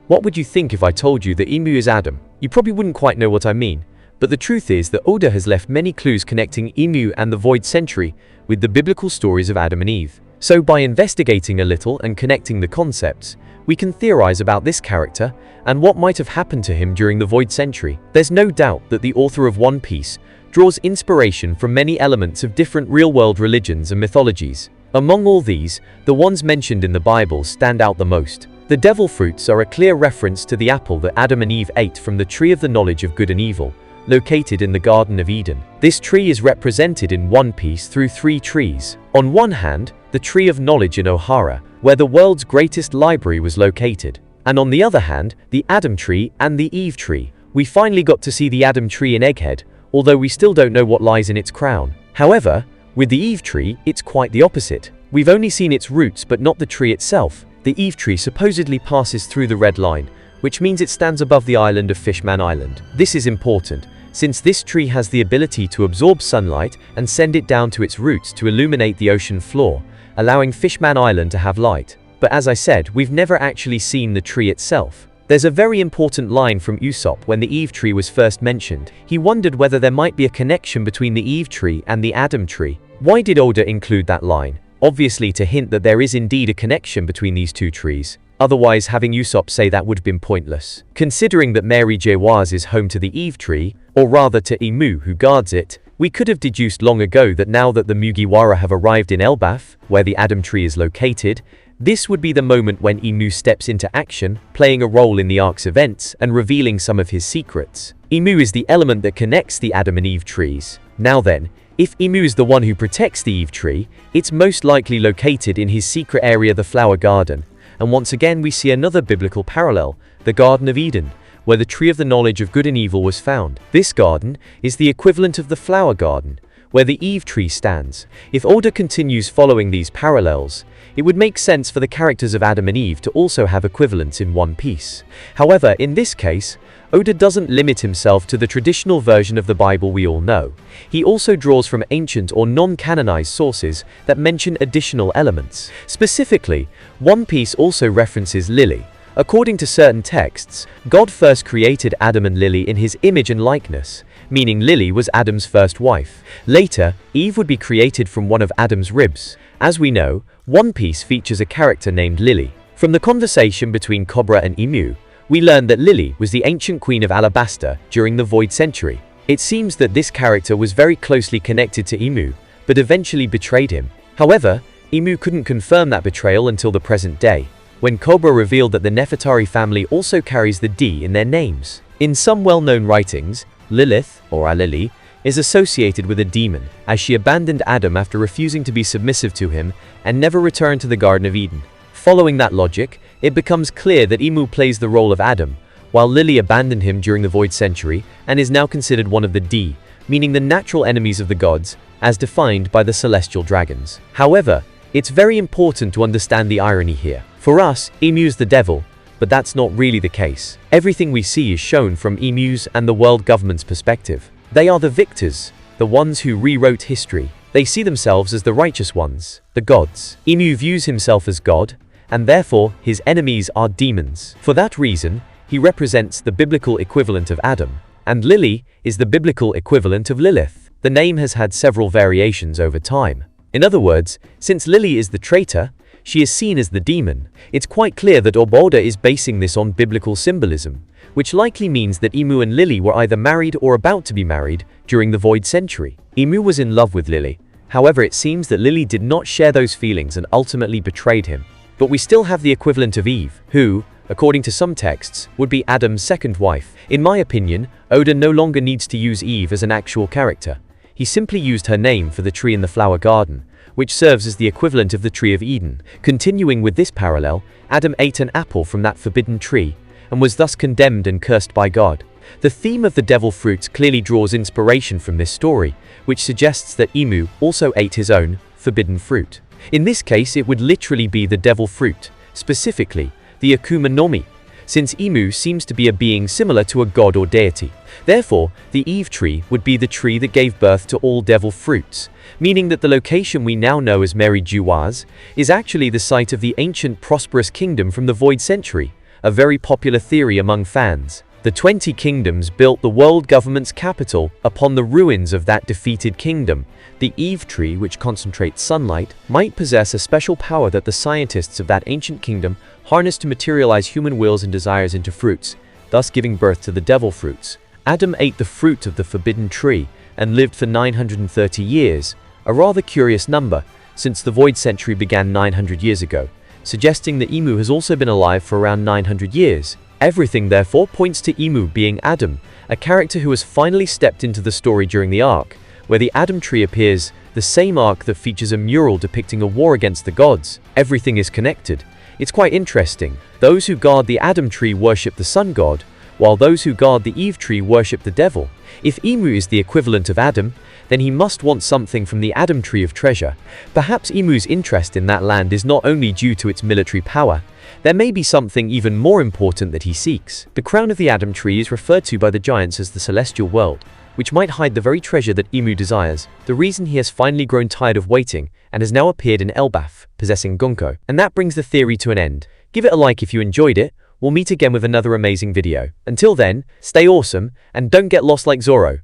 What would you think if I told you that Imu is Adam? You probably wouldn't quite know what I mean, but the truth is that Oda has left many clues connecting Imu and the Void Century with the biblical stories of Adam and Eve. So by investigating a little and connecting the concepts, we can theorize about this character and what might have happened to him during the Void Century. There's no doubt that the author of One Piece draws inspiration from many elements of different real-world religions and mythologies. Among all these, the ones mentioned in the Bible stand out the most. The devil fruits are a clear reference to the apple that Adam and Eve ate from the tree of the knowledge of good and evil, located in the Garden of Eden. This tree is represented in One Piece through 3 trees. On one hand, the tree of knowledge in Ohara, where the world's greatest library was located. And on the other hand, the Adam tree and the Eve tree. We finally got to see the Adam tree in Egghead, although we still don't know what lies in its crown. However, with the Eve tree, it's quite the opposite. We've only seen its roots but not the tree itself. The Eve tree supposedly passes through the red line, which means it stands above the island of Fishman Island. This is important, since this tree has the ability to absorb sunlight and send it down to its roots to illuminate the ocean floor, allowing Fishman Island to have light. But as I said, we've never actually seen the tree itself. There's a very important line from Usopp when the Eve tree was first mentioned. He wondered whether there might be a connection between the Eve tree and the Adam tree. Why did Oda include that line? Obviously to hint that there is indeed a connection between these 2 trees. Otherwise, having Usopp say that would have been pointless. Considering that Mary Geoise is home to the Eve tree, or rather to Imu who guards it, we could have deduced long ago that now that the Mugiwara have arrived in Elbaf, where the Adam tree is located, this would be the moment when Imu steps into action, playing a role in the arc's events and revealing some of his secrets. Imu is the element that connects the Adam and Eve trees. Now then, if Imu is the one who protects the Eve tree, it's most likely located in his secret area, the Flower Garden. And once again we see another biblical parallel, the Garden of Eden, where the tree of the knowledge of good and evil was found. This garden is the equivalent of the Flower Garden, where the Eve tree stands. If Oda continues following these parallels, it would make sense for the characters of Adam and Eve to also have equivalents in One Piece. However, in this case, Oda doesn't limit himself to the traditional version of the Bible we all know. He also draws from ancient or non-canonized sources that mention additional elements. Specifically, One Piece also references Lily. According to certain texts, God first created Adam and Lily in his image and likeness, meaning Lily was Adam's first wife. Later, Eve would be created from one of Adam's ribs. As we know, One Piece features a character named Lily. From the conversation between Cobra and Imu, we learn that Lily was the ancient queen of Alabasta during the Void Century. It seems that this character was very closely connected to Imu, but eventually betrayed him. However, Imu couldn't confirm that betrayal until the present day, when Cobra revealed that the Nefertari family also carries the D in their names. In some well-known writings, Lilith, or Alili, is associated with a demon, as she abandoned Adam after refusing to be submissive to him and never returned to the Garden of Eden. Following that logic, it becomes clear that Imu plays the role of Adam, while Lily abandoned him during the Void Century and is now considered one of the D, meaning the natural enemies of the gods, as defined by the celestial dragons. However, it's very important to understand the irony here. For us, Imu's the devil, but that's not really the case. Everything we see is shown from Imu's and the world government's perspective. They are the victors, the ones who rewrote history. They see themselves as the righteous ones, the gods. Imu views himself as God, and therefore his enemies are demons. For that reason, he represents the biblical equivalent of Adam, and Lily is the biblical equivalent of Lilith. The name has had several variations over time. In other words, since Lily is the traitor, she is seen as the demon. It's quite clear that Oda is basing this on biblical symbolism, which likely means that Imu and Lily were either married or about to be married during the Void Century. Imu was in love with Lily. However, it seems that Lily did not share those feelings and ultimately betrayed him. But we still have the equivalent of Eve, who, according to some texts, would be Adam's second wife. In my opinion, Oda no longer needs to use Eve as an actual character. He simply used her name for the tree in the Flower Garden, which serves as the equivalent of the Tree of Eden. Continuing with this parallel, Adam ate an apple from that forbidden tree, and was thus condemned and cursed by God. The theme of the devil fruits clearly draws inspiration from this story, which suggests that Imu also ate his own forbidden fruit. In this case, it would literally be the devil fruit, specifically the Akuma no Mi, since Imu seems to be a being similar to a god or deity. Therefore, the Eve tree would be the tree that gave birth to all devil fruits, meaning that the location we now know as Mary Geoise is actually the site of the ancient prosperous kingdom from the Void Century, a very popular theory among fans. The 20 kingdoms built the world government's capital upon the ruins of that defeated kingdom. The Eve tree, which concentrates sunlight, might possess a special power that the scientists of that ancient kingdom harnessed to materialize human wills and desires into fruits, thus giving birth to the devil fruits. Adam ate the fruit of the forbidden tree and lived for 930 years, a rather curious number, since the Void Century began 900 years ago, suggesting that Imu has also been alive for around 900 years. Everything therefore points to Imu being Adam, a character who has finally stepped into the story during the arc, where the Adam tree appears, the same arc that features a mural depicting a war against the gods. Everything is connected. It's quite interesting. Those who guard the Adam tree worship the sun god, while those who guard the Eve tree worship the devil. If Imu is the equivalent of Adam, then he must want something from the Adam tree of treasure. Perhaps Imu's interest in that land is not only due to its military power. There may be something even more important that he seeks. The crown of the Adam tree is referred to by the giants as the celestial world, which might hide the very treasure that Imu desires. The reason he has finally grown tired of waiting and has now appeared in Elbaf, possessing Gunko. And that brings the theory to an end. Give it a like if you enjoyed it. We'll meet again with another amazing video. Until then, stay awesome and don't get lost like Zorro.